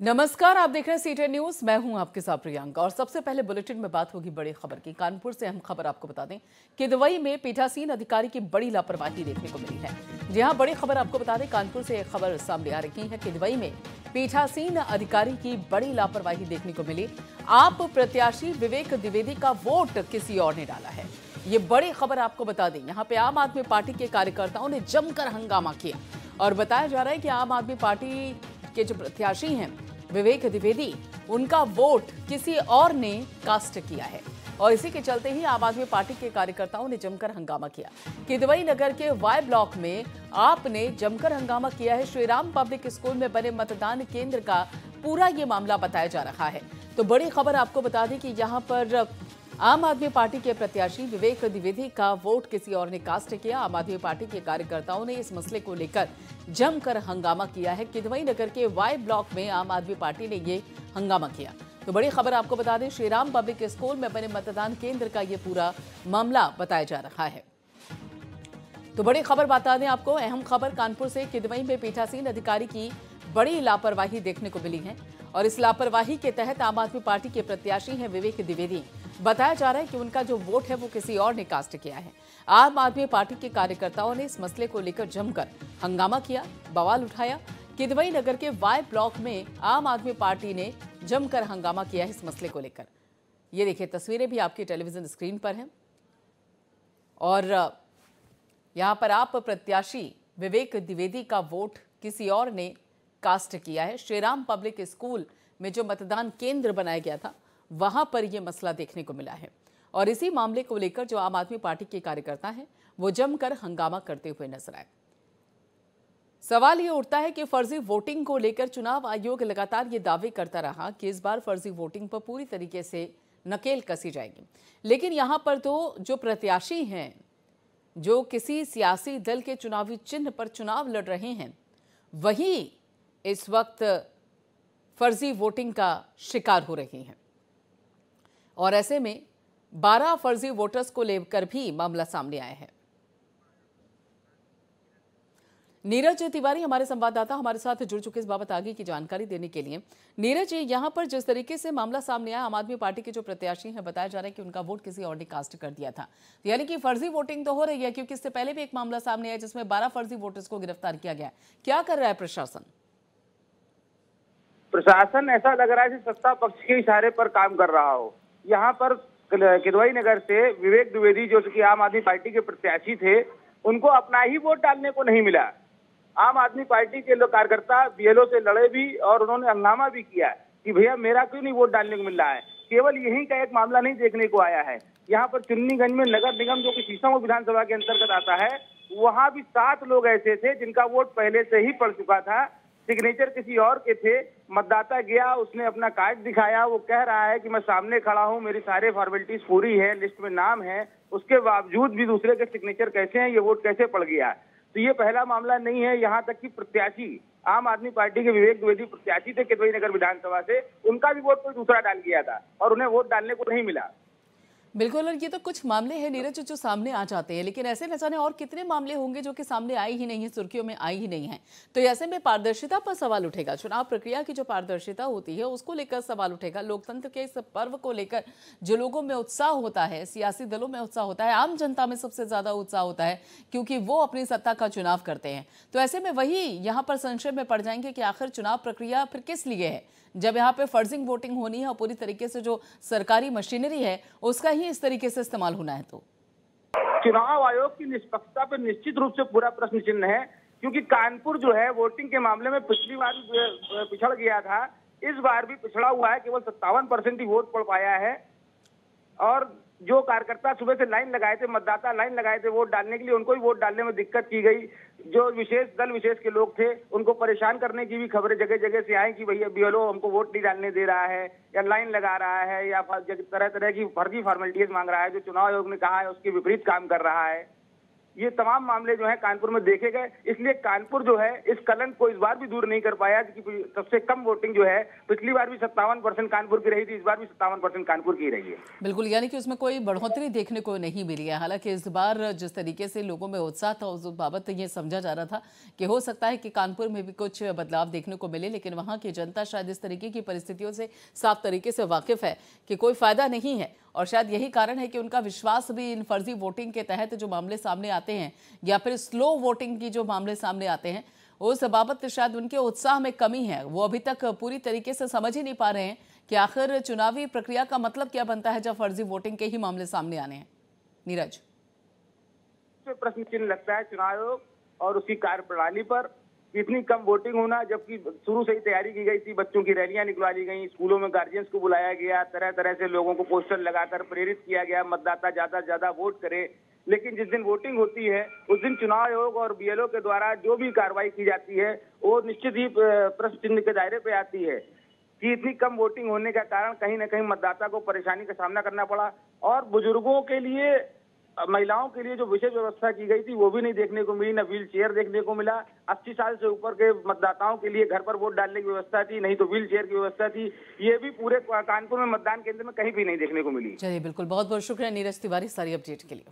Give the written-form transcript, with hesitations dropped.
नमस्कार, आप देख रहे हैं सीटेन न्यूज। मैं हूं आपके साथ प्रियंका और सबसे पहले बुलेटिन में बात होगी बड़ी खबर की। कानपुर से अहम खबर आपको बता दें कि दुबई में पीठासीन अधिकारी की बड़ी लापरवाही देखने को मिली है। जी हां, बड़ी खबर आपको बता दें, कानपुर से एक खबर सामने आ रही है कि दुबई में पीठासीन अधिकारी की बड़ी लापरवाही देखने को मिली। आप प्रत्याशी विवेक द्विवेदी का वोट किसी और ने डाला है, ये बड़ी खबर आपको बता दें। यहाँ पे आम आदमी पार्टी के कार्यकर्ताओं ने जमकर हंगामा किया और बताया जा रहा है कि आम आदमी पार्टी के जो प्रत्याशी हैं विवेक द्विवेदी, उनका वोट किसी और ने कास्ट किया है और इसी के चलते ही आम आदमी पार्टी के कार्यकर्ताओं ने जमकर हंगामा किया कि दुबई नगर के वाई ब्लॉक में आपने जमकर हंगामा किया है। श्री राम पब्लिक स्कूल में बने मतदान केंद्र का पूरा ये मामला बताया जा रहा है। तो बड़ी खबर आपको बता दें कि यहाँ पर आम आदमी पार्टी के प्रत्याशी विवेक द्विवेदी का वोट किसी और ने कास्ट किया। आम आदमी पार्टी के कार्यकर्ताओं ने इस मसले को लेकर जमकर हंगामा किया है। किदवई नगर के वाई ब्लॉक में आम आदमी पार्टी ने ये हंगामा किया। तो बड़ी खबर आपको बता दें, श्री राम पब्लिक स्कूल में बने मतदान केंद्र का ये पूरा मामला बताया जा रहा है। तो बड़ी खबर बता दें आपको, अहम खबर कानपुर से किदवई में पीठासीन अधिकारी की बड़ी लापरवाही देखने को मिली है और इस लापरवाही के तहत आम आदमी पार्टी के प्रत्याशी हैं विवेक द्विवेदी। बताया जा रहा है कि उनका जो वोट है वो किसी और ने कास्ट किया है। आम आदमी पार्टी के कार्यकर्ताओं ने इस मसले को लेकर जमकर हंगामा किया, बवाल उठाया। किदवई नगर के वाई ब्लॉक में आम आदमी पार्टी ने जमकर हंगामा किया है इस मसले को लेकर। ये देखिए, तस्वीरें भी आपकी टेलीविजन स्क्रीन पर हैं और यहाँ पर आप प्रत्याशी विवेक द्विवेदी का वोट किसी और ने कास्ट किया है। श्रीराम पब्लिक स्कूल में जो मतदान केंद्र बनाया गया था वहां पर यह मसला देखने को मिला है और इसी मामले को लेकर जो आम आदमी पार्टी के कार्यकर्ता हैं वो जमकर हंगामा करते हुए नजर आए। सवाल ये उठता है कि फर्जी वोटिंग को लेकर चुनाव आयोग लगातार ये दावे करता रहा कि इस बार फर्जी वोटिंग पर पूरी तरीके से नकेल कसी जाएगी, लेकिन यहां पर तो जो प्रत्याशी हैं, जो किसी सियासी दल के चुनावी चिन्ह पर चुनाव लड़ रहे हैं, वही इस वक्त फर्जी वोटिंग का शिकार हो रही हैं और ऐसे में 12 फर्जी वोटर्स को लेकर भी मामला सामने आया है। नीरज तिवारी हमारे संवाददाता हमारे साथ जुड़ चुके इस बाबत आगे की जानकारी देने के लिए। नीरज, यहां पर जिस तरीके से मामला सामने आया, आम आदमी पार्टी के जो प्रत्याशी हैं, बताया जा रहा है कि उनका वोट किसी और ने कास्ट कर दिया था, तो यानी कि फर्जी वोटिंग तो हो रही है, क्योंकि इससे पहले भी एक मामला सामने आया जिसमें 12 फर्जी वोटर्स को गिरफ्तार किया गया। क्या कर रहा है प्रशासन? प्रशासन ऐसा लग रहा है कि सत्ता पक्ष के इशारे पर काम कर रहा हो। यहाँ पर किदवई नगर से विवेक द्विवेदी, जो कि आम आदमी पार्टी के प्रत्याशी थे, उनको अपना ही वोट डालने को नहीं मिला। आम आदमी पार्टी के लोग कार्यकर्ता बीएलओ से लड़े भी और उन्होंने हंगामा भी किया कि भैया मेरा क्यों नहीं वोट डालने को मिल रहा है। केवल यही का एक मामला नहीं देखने को आया है। यहाँ पर चुन्नीगंज में नगर निगम, जो कि शीशम विधानसभा के अंतर्गत आता है, वहां भी 7 लोग ऐसे थे जिनका वोट पहले से ही पड़ चुका था, सिग्नेचर किसी और के थे। मतदाता गया, उसने अपना कार्ड दिखाया, वो कह रहा है कि मैं सामने खड़ा हूं, मेरी सारे फॉर्मेलिटीज पूरी है, लिस्ट में नाम है, उसके बावजूद भी दूसरे के सिग्नेचर कैसे हैं, ये वोट कैसे पड़ गया। तो ये पहला मामला नहीं है। यहाँ तक कि प्रत्याशी आम आदमी पार्टी के विवेक द्विवेदी प्रत्याशी थे किदवई नगर विधानसभा से, उनका भी वोट कोई दूसरा डाल गया था और उन्हें वोट डालने को नहीं मिला। बिल्कुल, और ये तो कुछ मामले हैं नीरज जो सामने आ जाते हैं, लेकिन ऐसे न जाने और कितने मामले होंगे जो कि सामने आए ही नहीं है, सुर्खियों में आई ही नहीं है। तो ऐसे में पारदर्शिता पर सवाल उठेगा। चुनाव प्रक्रिया की जो पारदर्शिता होती है उसको लेकर सवाल उठेगा। लोकतंत्र के इस पर्व को लेकर जो लोगों में उत्साह होता है, सियासी दलों में उत्साह होता है, आम जनता में सबसे ज्यादा उत्साह होता है, क्योंकि वो अपनी सत्ता का चुनाव करते हैं। तो ऐसे में वही यहाँ पर संशय में पड़ जाएंगे कि आखिर चुनाव प्रक्रिया फिर किस लिए है, जब यहाँ पे फर्जिंग वोटिंग होनी है और पूरी तरीके से जो सरकारी मशीनरी है उसका ही इस तरीके से इस्तेमाल होना है। तो चुनाव आयोग की निष्पक्षता पर निश्चित रूप से पूरा प्रश्न चिन्ह है, क्योंकि कानपुर जो है वोटिंग के मामले में पिछली बार पिछड़ गया था, इस बार भी पिछड़ा हुआ है। केवल 57% ही वोट पड़ पाया है और जो कार्यकर्ता सुबह से लाइन लगाए थे, मतदाता लाइन लगाए थे वोट डालने के लिए, उनको भी वोट डालने में दिक्कत की गई। जो विशेष दल विशेष के लोग थे, उनको परेशान करने की भी खबरें जगह जगह से आई कि भैया बीएलओ हमको वोट नहीं डालने दे रहा है, या लाइन लगा रहा है, या तरह तरह की फर्जी फॉर्मेलिटीज मांग रहा है। जो चुनाव आयोग ने कहा है उसके विपरीत काम कर रहा है। ये तमाम मामले जो है कानपुर में देखे गए। इसलिए कानपुर जो है इस कलंक को इस बार भी दूर नहीं कर पाया कि सबसे कम वोटिंग जो है पिछली बार भी 57% कानपुर की रही थी, इस बार भी 57% कानपुर की रही है। बिल्कुल, यानी कि उसमें कोई बढ़ोतरी देखने को नहीं मिली है। हालांकि इस बार जिस तरीके से लोगों में उत्साह था उस बाबत ये समझा जा रहा था कि हो सकता है कि कानपुर में भी कुछ बदलाव देखने को मिले, लेकिन वहां की जनता शायद इस तरीके की परिस्थितियों से साफ तरीके से वाकिफ है कि कोई फायदा नहीं है, और शायद यही कारण है कि उनका विश्वास भी इन फर्जी वोटिंग के तहत जो मामले सामने आते हैं या फिर स्लो वोटिंग की जो मामले सामने आते हैं उस बाबत शायद उनके उत्साह में कमी है। वो अभी तक पूरी तरीके से समझ ही नहीं पा रहे हैं कि आखिर चुनावी प्रक्रिया का मतलब क्या बनता है जब फर्जी वोटिंग के ही मामले सामने आने हैं। नीरज, प्रश्न चिन्ह लगता है चुनाव आयोग और उसकी कार्यप्रणाली पर। इतनी कम वोटिंग होना, जबकि शुरू से ही तैयारी की गई थी, बच्चों की रैलियां निकलवा ली गई, स्कूलों में गार्जियंस को बुलाया गया, तरह तरह से लोगों को पोस्टर लगाकर प्रेरित किया गया मतदाता ज्यादा से ज्यादा वोट करे। लेकिन जिस दिन वोटिंग होती है उस दिन चुनाव आयोग और बीएलओ के द्वारा जो भी कार्रवाई की जाती है वो निश्चित ही प्रश्न चिन्ह के दायरे पे आती है कि इतनी कम वोटिंग होने का कारण कहीं ना कहीं मतदाता को परेशानी का सामना करना पड़ा। और बुजुर्गों के लिए, महिलाओं के लिए जो विशेष व्यवस्था की गई थी वो भी नहीं देखने को मिली, न व्हील चेयर देखने को मिला। 80 साल से ऊपर के मतदाताओं के लिए घर पर वोट डालने की व्यवस्था थी, नहीं तो व्हील चेयर की व्यवस्था थी। ये भी पूरे कानपुर में मतदान केंद्र में कहीं भी नहीं देखने को मिली। चलिए, बिल्कुल, बहुत बहुत शुक्रिया नीरज तिवारी सारी अपडेट के लिए।